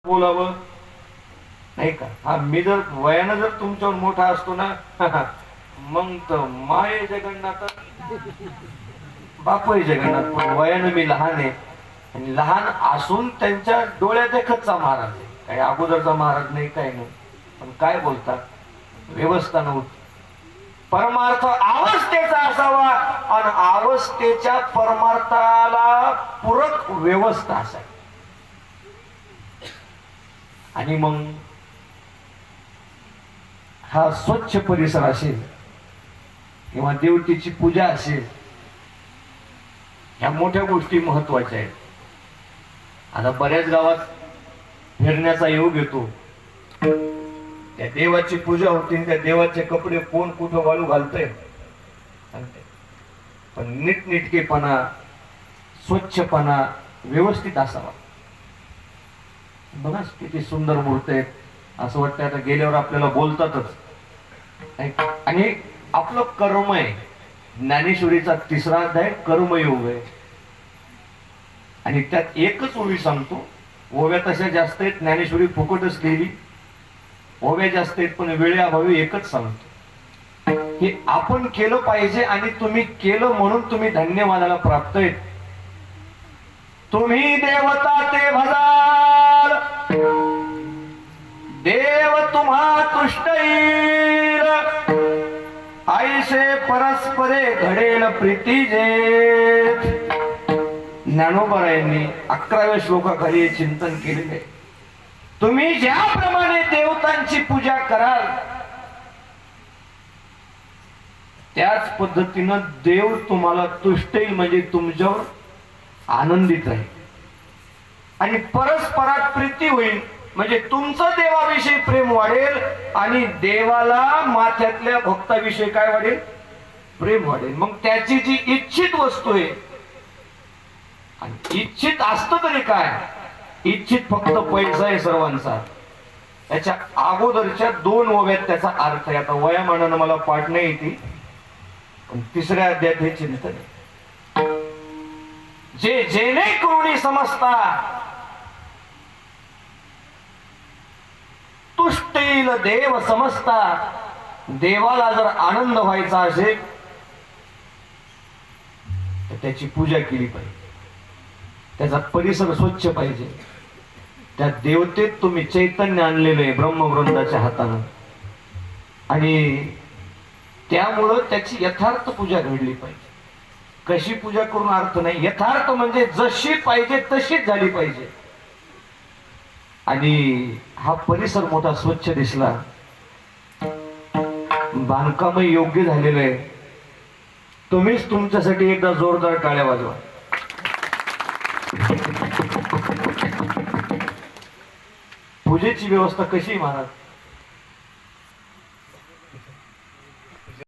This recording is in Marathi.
बोलावं नाही का? हा, मी जर वयानं जर तुमच्यावर मोठा असतो ना मग तर माय जगन्नाथ बापय जगन्नाथ, पण वयानं मी लहान आहे आणि लहान असून त्यांच्या डोळ्यात एकचा महाराज आहे, काही अगोदरचा महाराज नाही, काही नाही. पण काय बोलतात, व्यवस्था नव्हती. परमार्थ अवस्थेचा असावा आणि अवस्थेच्या परमार्थाला पूरक व्यवस्था असावी. आणि मग हा स्वच्छ परिसर असेल किंवा देवतेची पूजा असेल, ह्या मोठ्या गोष्टी महत्वाच्या आहेत. आता बऱ्याच गावात फिरण्याचा योग येतो, त्या देवाची पूजा होती, त्या देवाचे कपडे कोण कुठं वाळू घालतंय, पण नीटनेटकेपणा, स्वच्छपणा व्यवस्थित असावा. बघा किती सुंदर मूर्ती आहेत, असं वाटतं आता गेल्यावर आपल्याला बोलतातच. आणि आपलं कर्म आहे, ज्ञानेश्वरीचा 3रा अध्याय कर्मयोग आहे, आणि त्यात एकच ओवी सांगतो. ओव्या तशा जास्त आहेत, ज्ञानेश्वरी फुकटच केली, ओव्या जास्त आहेत, पण वेळेअभावी एकच सांगतो. हे आपण केलं पाहिजे आणि तुम्ही केलं म्हणून तुम्ही धन्यवादाला प्राप्त आहेत. तुम्ही देवता ते भजाल, देव तुम्हा तुष्ट येईल, आईसे परस्परे घडेल प्रीती जे. ज्ञानोबरायांनी 11व्या श्लोकाखाली हे चिंतन केलेले. तुम्ही ज्याप्रमाणे देवतांची पूजा कराल त्याच पद्धतीनं देव तुम्हाला तुष्ट येईल, म्हणजे तुमच्यावर आनंदित राहील आणि परस्परात प्रीती होईल, म्हणजे तुमचं देवाविषयी प्रेम वाढेल आणि देवाला माथ्यातल्या भक्ताविषयी काय वाढेल, प्रेम वाढेल. मग त्याची जी इच्छित वस्तू आहे, आणि इच्छित असतं तरी काय, इच्छित फक्त पैसा आहे सर्वांचा. त्याच्या अगोदरच्या 2 ओव्यात त्याचा अर्थ आहे. आता वयामानानं मला पाठ नाही येते, पण 3ऱ्या अध्यायात हे चिंतन आहे. जे जेणे करुणी समजता तुष्ट येईल देव समजता. देवाला जर आनंद व्हायचा असेल तर त्याची पूजा केली पाहिजे, त्याचा परिसर स्वच्छ पाहिजे. त्या देवतेत तुम्ही चैतन्य आणलेलं आहे ब्रह्मवृंदाच्या हातानं, आणि त्यामुळं त्याची यथार्थ पूजा घडली पाहिजे. कशी पूजा करून अर्थ नाही, यथार्थ म्हणजे जशी पाहिजे तशीच झाली पाहिजे. आणि हा परिसर मोठा स्वच्छ दिसला, बांधकाम योग्य झालेलं आहे. तुम्हीच तुमच्यासाठी एकदा जोरदार टाळ्या वाजवा. पूजेची व्यवस्था कशी महाराज?